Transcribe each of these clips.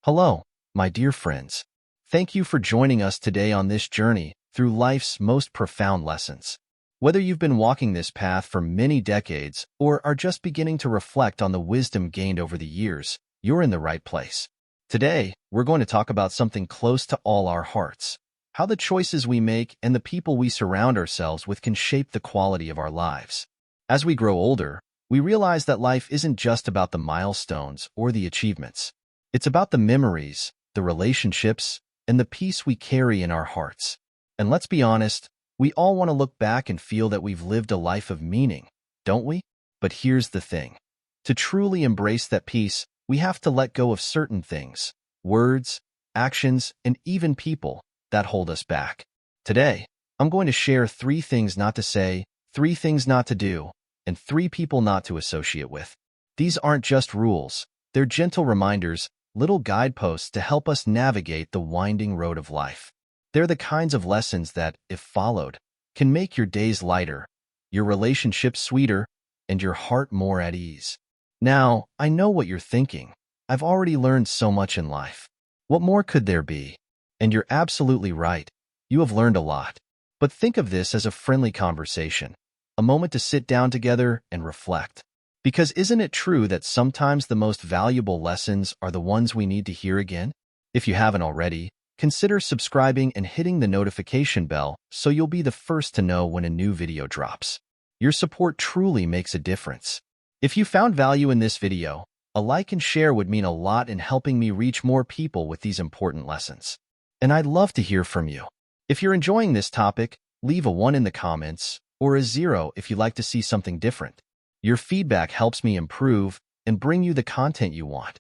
Hello, my dear friends. Thank you for joining us today on this journey through life's most profound lessons. Whether you've been walking this path for many decades or are just beginning to reflect on the wisdom gained over the years, you're in the right place. Today, we're going to talk about something close to all our hearts: how the choices we make and the people we surround ourselves with can shape the quality of our lives. As we grow older, we realize that life isn't just about the milestones or the achievements. It's about the memories, the relationships, and the peace we carry in our hearts. And let's be honest, we all want to look back and feel that we've lived a life of meaning, don't we? But here's the thing. To truly embrace that peace, we have to let go of certain things: words, actions, and even people that hold us back. Today, I'm going to share 3 things not to say, 3 things not to do, and 3 people not to associate with. These aren't just rules. They're gentle reminders, little guideposts to help us navigate the winding road of life. They're the kinds of lessons that, if followed, can make your days lighter, your relationships sweeter, and your heart more at ease. Now, I know what you're thinking. I've already learned so much in life. What more could there be? And you're absolutely right. You have learned a lot. But think of this as a friendly conversation, a moment to sit down together and reflect. Because isn't it true that sometimes the most valuable lessons are the ones we need to hear again? If you haven't already, consider subscribing and hitting the notification bell so you'll be the first to know when a new video drops. Your support truly makes a difference. If you found value in this video, a like and share would mean a lot in helping me reach more people with these important lessons. And I'd love to hear from you. If you're enjoying this topic, leave a 1 in the comments or a 0 if you'd like to see something different. Your feedback helps me improve and bring you the content you want.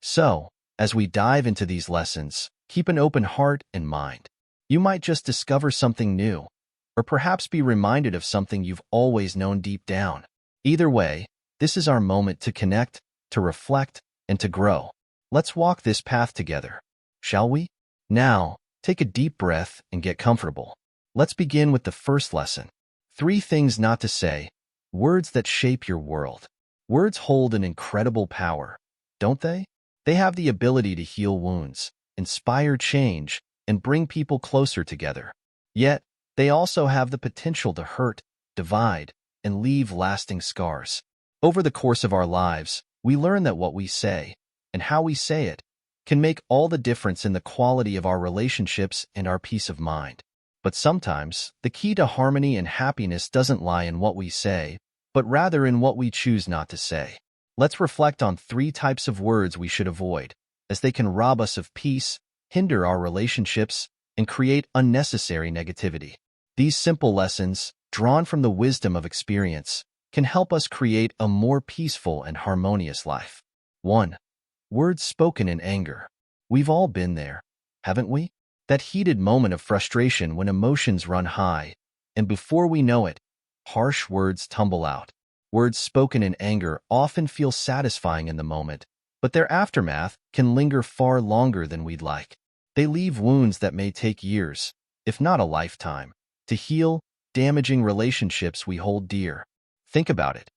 So, as we dive into these lessons, keep an open heart and mind. You might just discover something new, or perhaps be reminded of something you've always known deep down. Either way, this is our moment to connect, to reflect, and to grow. Let's walk this path together, shall we? Now, take a deep breath and get comfortable. Let's begin with the first lesson. 3 things not to say. Words that shape your world. Words hold an incredible power, don't they? They have the ability to heal wounds, inspire change, and bring people closer together. Yet, they also have the potential to hurt, divide, and leave lasting scars. Over the course of our lives, we learn that what we say, and how we say it, can make all the difference in the quality of our relationships and our peace of mind. But sometimes, the key to harmony and happiness doesn't lie in what we say, but rather in what we choose not to say. Let's reflect on 3 types of words we should avoid, as they can rob us of peace, hinder our relationships, and create unnecessary negativity. These simple lessons, drawn from the wisdom of experience, can help us create a more peaceful and harmonious life. 1. Words spoken in anger. We've all been there, haven't we? That heated moment of frustration when emotions run high, and before we know it, harsh words tumble out. Words spoken in anger often feel satisfying in the moment, but their aftermath can linger far longer than we'd like. They leave wounds that may take years, if not a lifetime, to heal, damaging relationships we hold dear. Think about it.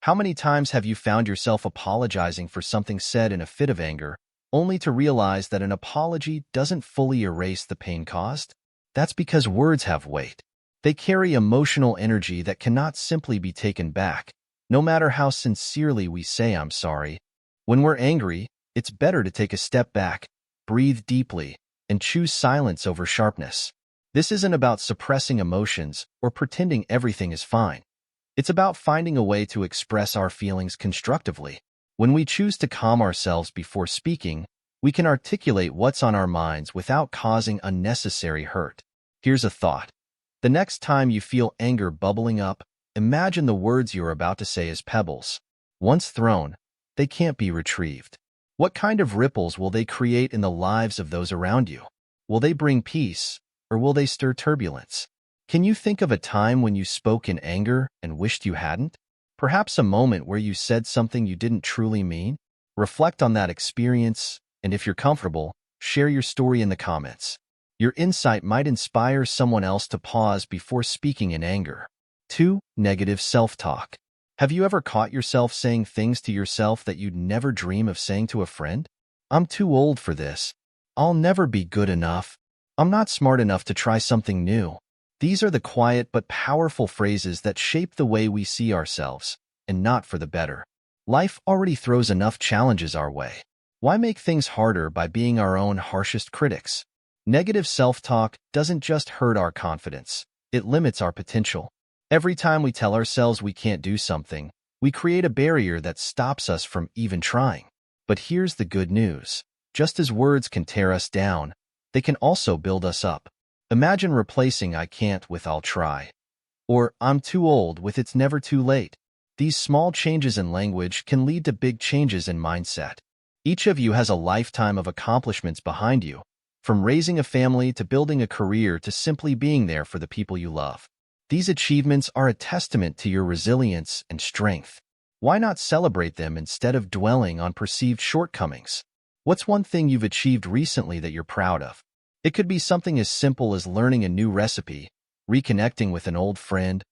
How many times have you found yourself apologizing for something said in a fit of anger, only to realize that an apology doesn't fully erase the pain caused? That's because words have weight. They carry emotional energy that cannot simply be taken back, no matter how sincerely we say "I'm sorry." When we're angry, it's better to take a step back, breathe deeply, and choose silence over sharpness. This isn't about suppressing emotions or pretending everything is fine. It's about finding a way to express our feelings constructively. When we choose to calm ourselves before speaking, we can articulate what's on our minds without causing unnecessary hurt. Here's a thought. The next time you feel anger bubbling up, imagine the words you're about to say as pebbles. Once thrown, they can't be retrieved. What kind of ripples will they create in the lives of those around you? Will they bring peace, or will they stir turbulence? Can you think of a time when you spoke in anger and wished you hadn't? Perhaps a moment where you said something you didn't truly mean? Reflect on that experience, and if you're comfortable, share your story in the comments. Your insight might inspire someone else to pause before speaking in anger. 2. Negative self-talk. Have you ever caught yourself saying things to yourself that you'd never dream of saying to a friend? I'm too old for this. I'll never be good enough. I'm not smart enough to try something new. These are the quiet but powerful phrases that shape the way we see ourselves, and not for the better. Life already throws enough challenges our way. Why make things harder by being our own harshest critics? Negative self-talk doesn't just hurt our confidence, it limits our potential. Every time we tell ourselves we can't do something, we create a barrier that stops us from even trying. But here's the good news. Just as words can tear us down, they can also build us up. Imagine replacing "I can't" with "I'll try," or "I'm too old" with "It's never too late." These small changes in language can lead to big changes in mindset. Each of you has a lifetime of accomplishments behind you, from raising a family to building a career to simply being there for the people you love. These achievements are a testament to your resilience and strength. Why not celebrate them instead of dwelling on perceived shortcomings? What's one thing you've achieved recently that you're proud of? It could be something as simple as learning a new recipe, reconnecting with an old friend,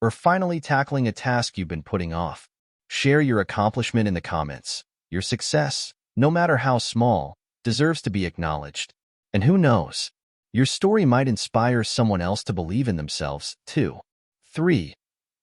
or finally tackling a task you've been putting off. Share your accomplishment in the comments. Your success, no matter how small, deserves to be acknowledged. And who knows? Your story might inspire someone else to believe in themselves, too. 3.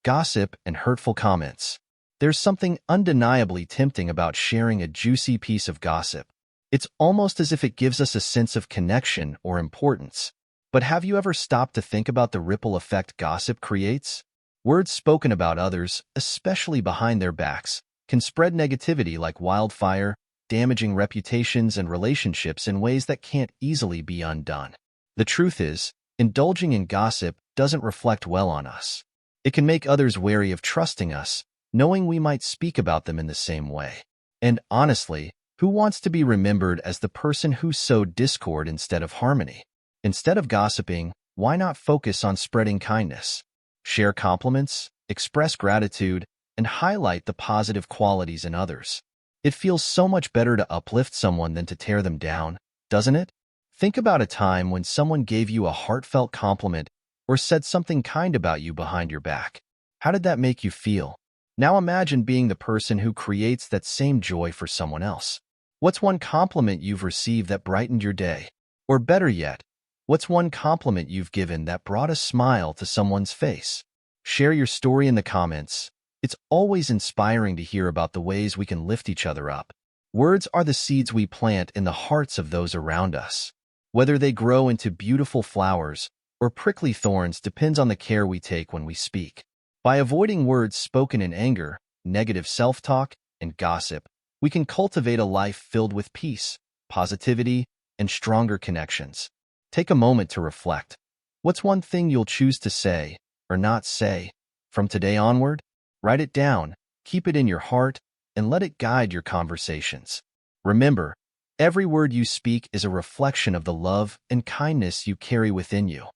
Gossip and hurtful comments. There's something undeniably tempting about sharing a juicy piece of gossip. It's almost as if it gives us a sense of connection or importance. But have you ever stopped to think about the ripple effect gossip creates? Words spoken about others, especially behind their backs, can spread negativity like wildfire, damaging reputations and relationships in ways that can't easily be undone. The truth is, indulging in gossip doesn't reflect well on us. It can make others wary of trusting us, knowing we might speak about them in the same way. And honestly, who wants to be remembered as the person who sowed discord instead of harmony? Instead of gossiping, why not focus on spreading kindness? Share compliments, express gratitude, and highlight the positive qualities in others. It feels so much better to uplift someone than to tear them down, doesn't it? Think about a time when someone gave you a heartfelt compliment or said something kind about you behind your back. How did that make you feel? Now imagine being the person who creates that same joy for someone else. What's one compliment you've received that brightened your day? Or better yet, what's one compliment you've given that brought a smile to someone's face? Share your story in the comments. It's always inspiring to hear about the ways we can lift each other up. Words are the seeds we plant in the hearts of those around us. Whether they grow into beautiful flowers or prickly thorns depends on the care we take when we speak. By avoiding words spoken in anger, negative self-talk, and gossip, we can cultivate a life filled with peace, positivity, and stronger connections. Take a moment to reflect. What's one thing you'll choose to say or not say from today onward? Write it down, keep it in your heart, and let it guide your conversations. Remember, every word you speak is a reflection of the love and kindness you carry within you.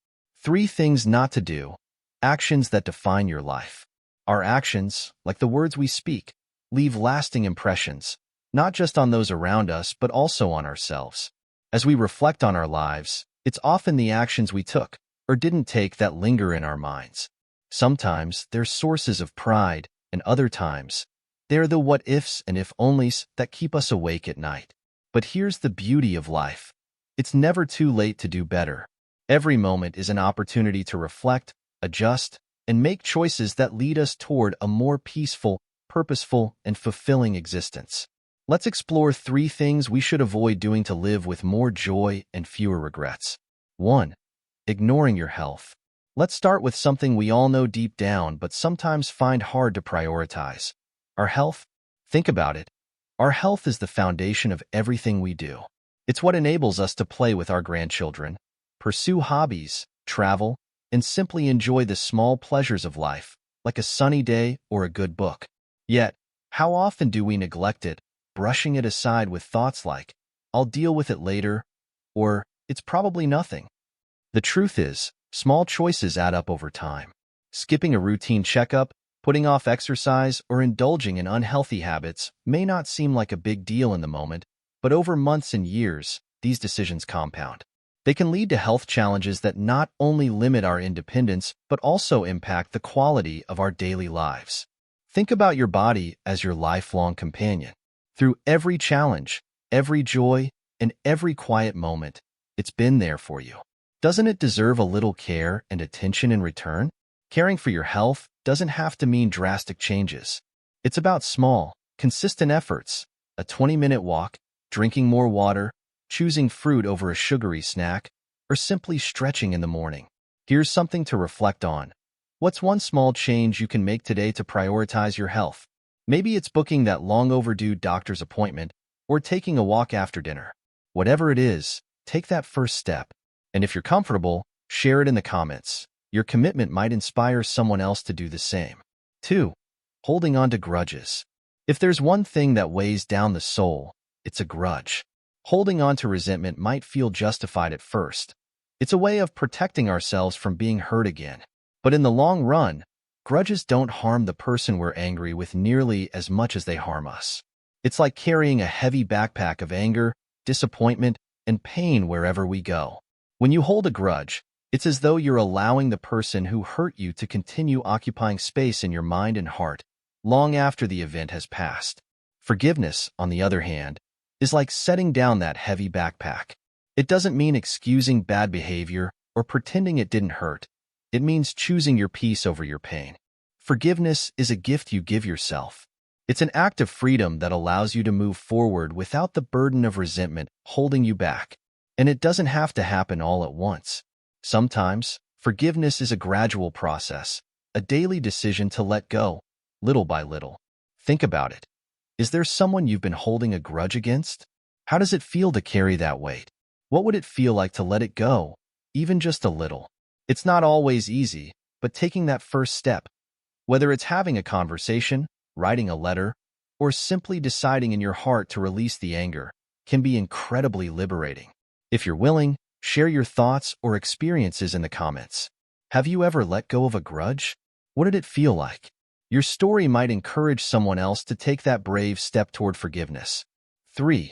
3 things not to do. Actions that define your life. Our actions, like the words we speak, leave lasting impressions, not just on those around us, but also on ourselves. As we reflect on our lives, it's often the actions we took or didn't take that linger in our minds. Sometimes they're sources of pride, and other times, they're the what-ifs and if-onlys that keep us awake at night. But here's the beauty of life. It's never too late to do better. Every moment is an opportunity to reflect, adjust, and make choices that lead us toward a more peaceful, purposeful, and fulfilling existence. Let's explore 3 things we should avoid doing to live with more joy and fewer regrets. 1. Ignoring your health. Let's start with something we all know deep down but sometimes find hard to prioritize. Our health? Think about it. Our health is the foundation of everything we do. It's what enables us to play with our grandchildren, pursue hobbies, travel, and simply enjoy the small pleasures of life, like a sunny day or a good book. Yet, how often do we neglect it, brushing it aside with thoughts like, "I'll deal with it later," or "It's probably nothing"? The truth is, small choices add up over time. Skipping a routine checkup, putting off exercise, or indulging in unhealthy habits may not seem like a big deal in the moment, but over months and years, these decisions compound. They can lead to health challenges that not only limit our independence, but also impact the quality of our daily lives. Think about your body as your lifelong companion. Through every challenge, every joy, and every quiet moment. It's been there for you. Doesn't it deserve a little care and attention in return? Caring for your health doesn't have to mean drastic changes. It's about small, consistent efforts. A 20-minute walk, drinking more water, choosing fruit over a sugary snack, or simply stretching in the morning. Here's something to reflect on. What's one small change you can make today to prioritize your health? Maybe it's booking that long-overdue doctor's appointment or taking a walk after dinner. Whatever it is, take that first step. And if you're comfortable, share it in the comments. Your commitment might inspire someone else to do the same. 2. Holding on to grudges. If there's one thing that weighs down the soul, it's a grudge. Holding on to resentment might feel justified at first. It's a way of protecting ourselves from being hurt again. But in the long run, grudges don't harm the person we're angry with nearly as much as they harm us. It's like carrying a heavy backpack of anger, disappointment, and pain wherever we go. When you hold a grudge, it's as though you're allowing the person who hurt you to continue occupying space in your mind and heart, long after the event has passed. Forgiveness, on the other hand, is like setting down that heavy backpack. It doesn't mean excusing bad behavior or pretending it didn't hurt. It means choosing your peace over your pain. Forgiveness is a gift you give yourself. It's an act of freedom that allows you to move forward without the burden of resentment holding you back. And it doesn't have to happen all at once. Sometimes, forgiveness is a gradual process, a daily decision to let go, little by little. Think about it. Is there someone you've been holding a grudge against? How does it feel to carry that weight? What would it feel like to let it go, even just a little? It's not always easy, but taking that first step, whether it's having a conversation, writing a letter, or simply deciding in your heart to release the anger, can be incredibly liberating. If you're willing, share your thoughts or experiences in the comments. Have you ever let go of a grudge? What did it feel like? Your story might encourage someone else to take that brave step toward forgiveness. 3.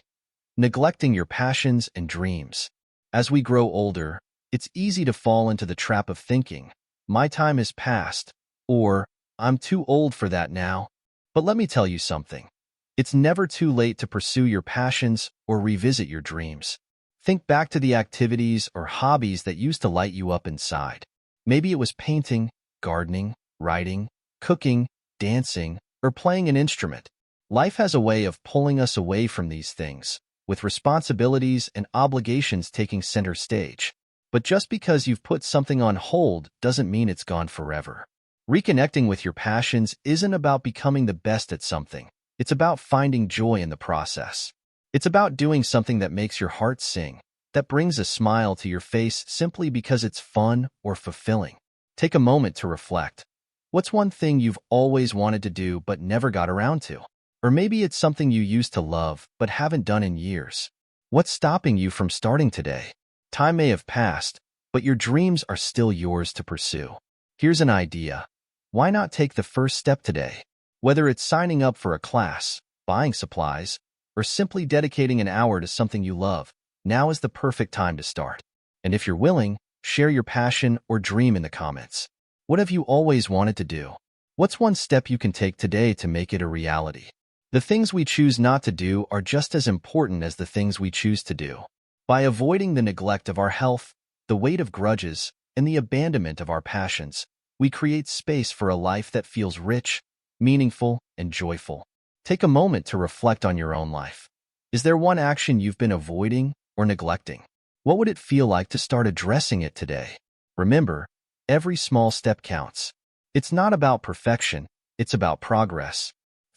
Neglecting your passions and dreams. As we grow older, it's easy to fall into the trap of thinking, "My time is past," or "I'm too old for that now." But let me tell you something. It's never too late to pursue your passions or revisit your dreams. Think back to the activities or hobbies that used to light you up inside. Maybe it was painting, gardening, writing, cooking, dancing, or playing an instrument. Life has a way of pulling us away from these things, with responsibilities and obligations taking center stage. But just because you've put something on hold doesn't mean it's gone forever. Reconnecting with your passions isn't about becoming the best at something. It's about finding joy in the process. It's about doing something that makes your heart sing, that brings a smile to your face simply because it's fun or fulfilling. Take a moment to reflect. What's one thing you've always wanted to do but never got around to? Or maybe it's something you used to love but haven't done in years. What's stopping you from starting today? Time may have passed, but your dreams are still yours to pursue. Here's an idea. Why not take the first step today? Whether it's signing up for a class, buying supplies, or simply dedicating an hour to something you love, now is the perfect time to start. And if you're willing, share your passion or dream in the comments. What have you always wanted to do? What's one step you can take today to make it a reality? The things we choose not to do are just as important as the things we choose to do. By avoiding the neglect of our health, the weight of grudges, and the abandonment of our passions, we create space for a life that feels rich, meaningful, and joyful. Take a moment to reflect on your own life. Is there one action you've been avoiding or neglecting? What would it feel like to start addressing it today? Remember, every small step counts. It's not about perfection, it's about progress.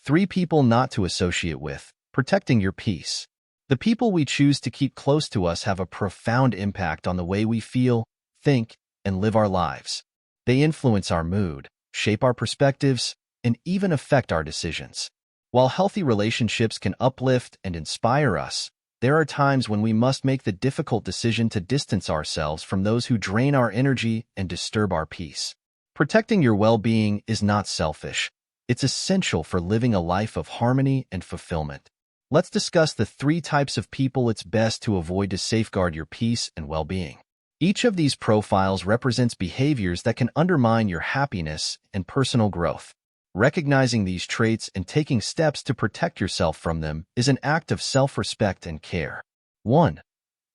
3 people not to associate with. Protecting your peace. The people we choose to keep close to us have a profound impact on the way we feel, think, and live our lives. They influence our mood, shape our perspectives, and even affect our decisions. While healthy relationships can uplift and inspire us, there are times when we must make the difficult decision to distance ourselves from those who drain our energy and disturb our peace. Protecting your well-being is not selfish. It's essential for living a life of harmony and fulfillment. Let's discuss the 3 types of people it's best to avoid to safeguard your peace and well-being. Each of these profiles represents behaviors that can undermine your happiness and personal growth. Recognizing these traits and taking steps to protect yourself from them is an act of self-respect and care. 1.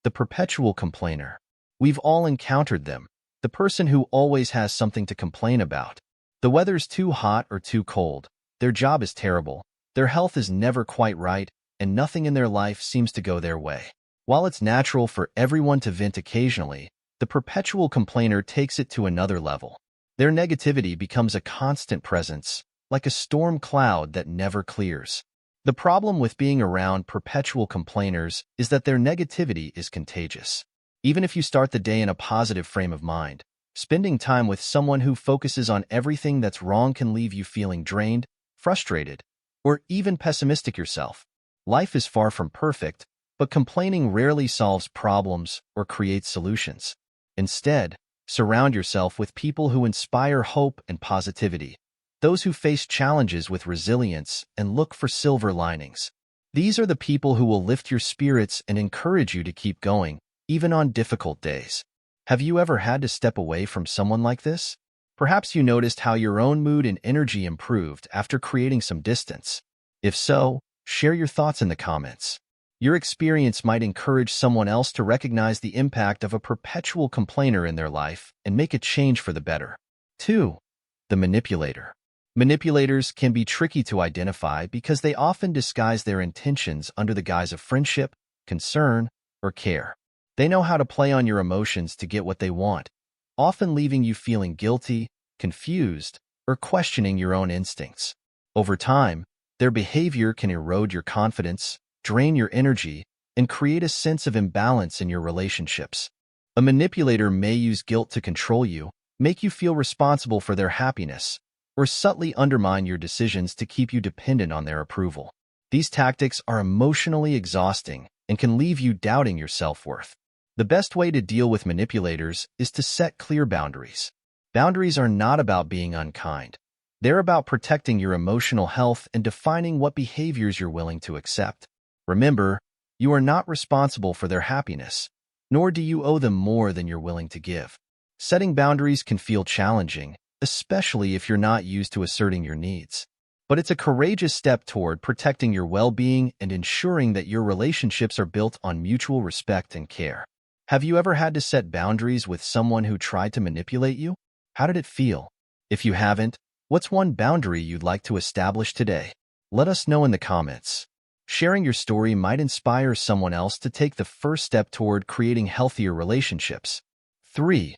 The perpetual complainer. We've all encountered them, the person who always has something to complain about. The weather's too hot or too cold, their job is terrible, their health is never quite right, and nothing in their life seems to go their way. While it's natural for everyone to vent occasionally, the perpetual complainer takes it to another level. Their negativity becomes a constant presence, like a storm cloud that never clears. The problem with being around perpetual complainers is that their negativity is contagious. Even if you start the day in a positive frame of mind, spending time with someone who focuses on everything that's wrong can leave you feeling drained, frustrated, or even pessimistic yourself. Life is far from perfect, but complaining rarely solves problems or creates solutions. Instead, surround yourself with people who inspire hope and positivity, those who face challenges with resilience and look for silver linings. These are the people who will lift your spirits and encourage you to keep going, even on difficult days. Have you ever had to step away from someone like this? Perhaps you noticed how your own mood and energy improved after creating some distance. If so, share your thoughts in the comments. Your experience might encourage someone else to recognize the impact of a perpetual complainer in their life and make a change for the better. 2. The manipulator. Manipulators can be tricky to identify because they often disguise their intentions under the guise of friendship, concern, or care. They know how to play on your emotions to get what they want, often leaving you feeling guilty, confused, or questioning your own instincts. Over time, their behavior can erode your confidence, drain your energy, and create a sense of imbalance in your relationships. A manipulator may use guilt to control you, make you feel responsible for their happiness, or subtly undermine your decisions to keep you dependent on their approval. These tactics are emotionally exhausting and can leave you doubting your self-worth. The best way to deal with manipulators is to set clear boundaries. Boundaries are not about being unkind. They're about protecting your emotional health and defining what behaviors you're willing to accept. Remember, you are not responsible for their happiness, nor do you owe them more than you're willing to give. Setting boundaries can feel challenging, especially if you're not used to asserting your needs. But it's a courageous step toward protecting your well-being and ensuring that your relationships are built on mutual respect and care. Have you ever had to set boundaries with someone who tried to manipulate you? How did it feel? If you haven't, what's one boundary you'd like to establish today? Let us know in the comments. Sharing your story might inspire someone else to take the first step toward creating healthier relationships. 3.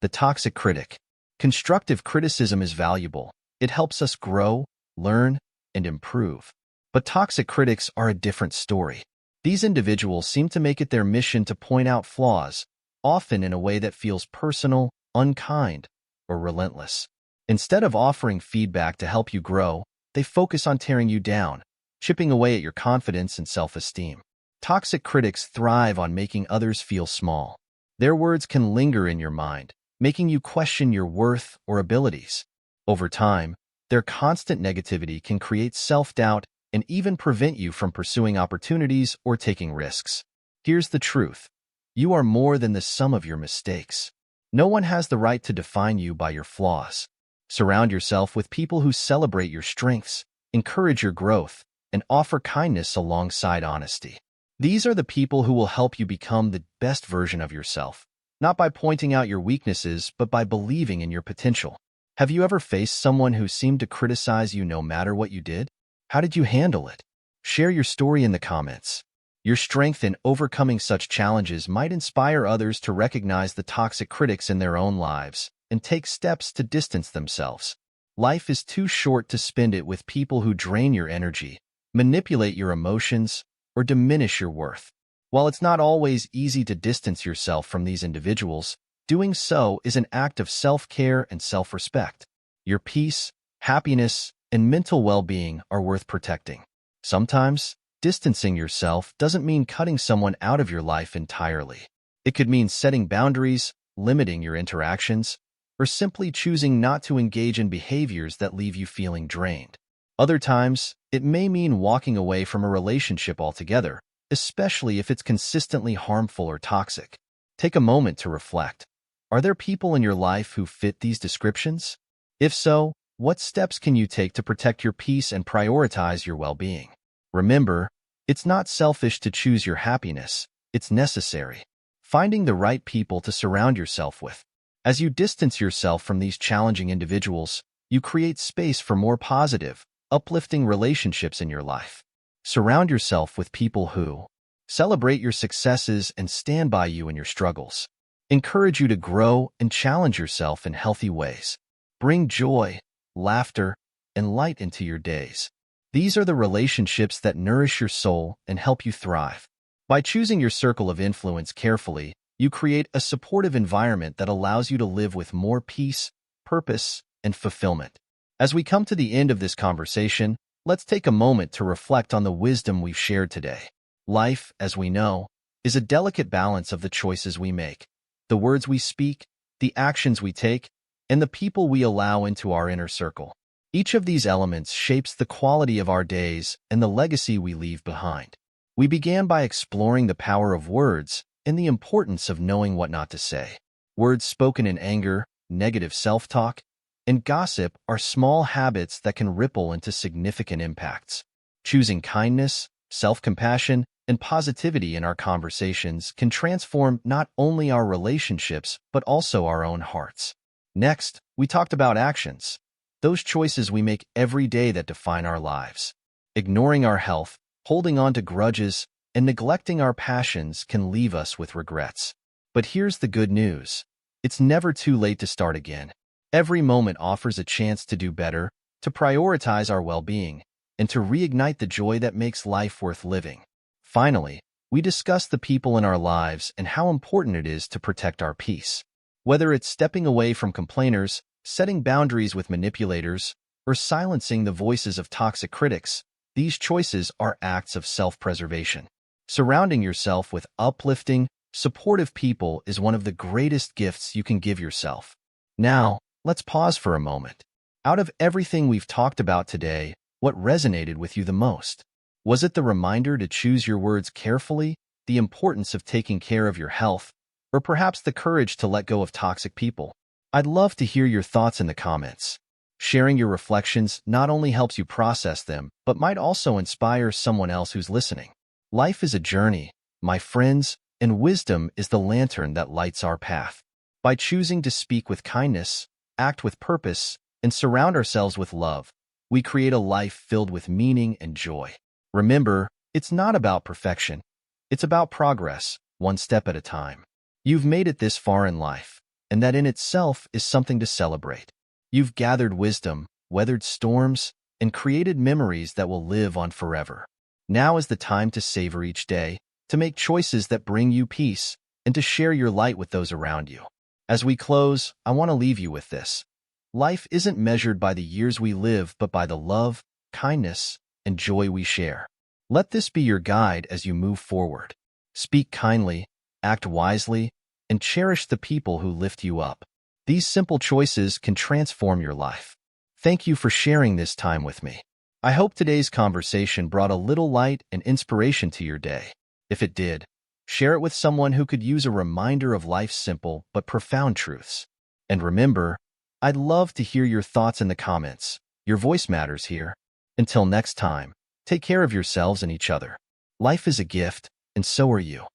The toxic critic. Constructive criticism is valuable. It helps us grow, learn, and improve. But toxic critics are a different story. These individuals seem to make it their mission to point out flaws, often in a way that feels personal, unkind, or relentless. Instead of offering feedback to help you grow, they focus on tearing you down, chipping away at your confidence and self-esteem. Toxic critics thrive on making others feel small. Their words can linger in your mind, making you question your worth or abilities. Over time, their constant negativity can create self-doubt and even prevent you from pursuing opportunities or taking risks. Here's the truth. You are more than the sum of your mistakes. No one has the right to define you by your flaws. Surround yourself with people who celebrate your strengths, encourage your growth, and offer kindness alongside honesty. These are the people who will help you become the best version of yourself, not by pointing out your weaknesses, but by believing in your potential. Have you ever faced someone who seemed to criticize you no matter what you did? How did you handle it? Share your story in the comments. Your strength in overcoming such challenges might inspire others to recognize the toxic critics in their own lives and take steps to distance themselves. Life is too short to spend it with people who drain your energy, manipulate your emotions, or diminish your worth. While it's not always easy to distance yourself from these individuals, doing so is an act of self-care and self-respect. Your peace, happiness, and mental well-being are worth protecting. Sometimes, distancing yourself doesn't mean cutting someone out of your life entirely. It could mean setting boundaries, limiting your interactions, or simply choosing not to engage in behaviors that leave you feeling drained. Other times, it may mean walking away from a relationship altogether, especially if it's consistently harmful or toxic. Take a moment to reflect. Are there people in your life who fit these descriptions? If so, What steps can you take to protect your peace and prioritize your well-being? Remember, it's not selfish to choose your happiness, it's necessary. Finding the right people to surround yourself with. As you distance yourself from these challenging individuals, you create space for more positive, uplifting relationships in your life. Surround yourself with people who celebrate your successes and stand by you in your struggles. Encourage you to grow and challenge yourself in healthy ways. Bring joy, laughter, and light into your days. These are the relationships that nourish your soul and help you thrive. By choosing your circle of influence carefully, you create a supportive environment that allows you to live with more peace, purpose, and fulfillment. As we come to the end of this conversation, let's take a moment to reflect on the wisdom we've shared today. Life, as we know, is a delicate balance of the choices we make, the words we speak, the actions we take, and the people we allow into our inner circle. Each of these elements shapes the quality of our days and the legacy we leave behind. We began by exploring the power of words and the importance of knowing what not to say. Words spoken in anger, negative self-talk, and gossip are small habits that can ripple into significant impacts. Choosing kindness, self-compassion, and positivity in our conversations can transform not only our relationships but also our own hearts. Next, we talked about actions, those choices we make every day that define our lives. Ignoring our health, holding on to grudges, and neglecting our passions can leave us with regrets. But here's the good news. It's never too late to start again. Every moment offers a chance to do better, to prioritize our well-being, and to reignite the joy that makes life worth living. Finally, we discussed the people in our lives and how important it is to protect our peace. Whether it's stepping away from complainers, setting boundaries with manipulators, or silencing the voices of toxic critics, these choices are acts of self-preservation. Surrounding yourself with uplifting, supportive people is one of the greatest gifts you can give yourself. Now, let's pause for a moment. Out of everything we've talked about today, what resonated with you the most? Was it the reminder to choose your words carefully, the importance of taking care of your health, or perhaps the courage to let go of toxic people? I'd love to hear your thoughts in the comments. Sharing your reflections not only helps you process them, but might also inspire someone else who's listening. Life is a journey, my friends, and wisdom is the lantern that lights our path. By choosing to speak with kindness, act with purpose, and surround ourselves with love, we create a life filled with meaning and joy. Remember, it's not about perfection. It's about progress, one step at a time. You've made it this far in life, and that in itself is something to celebrate. You've gathered wisdom, weathered storms, and created memories that will live on forever. Now is the time to savor each day, to make choices that bring you peace, and to share your light with those around you. As we close, I want to leave you with this. Life isn't measured by the years we live, but by the love, kindness, and joy we share. Let this be your guide as you move forward. Speak kindly, act wisely, and cherish the people who lift you up. These simple choices can transform your life. Thank you for sharing this time with me. I hope today's conversation brought a little light and inspiration to your day. If it did, share it with someone who could use a reminder of life's simple but profound truths. And remember, I'd love to hear your thoughts in the comments. Your voice matters here. Until next time, take care of yourselves and each other. Life is a gift, and so are you.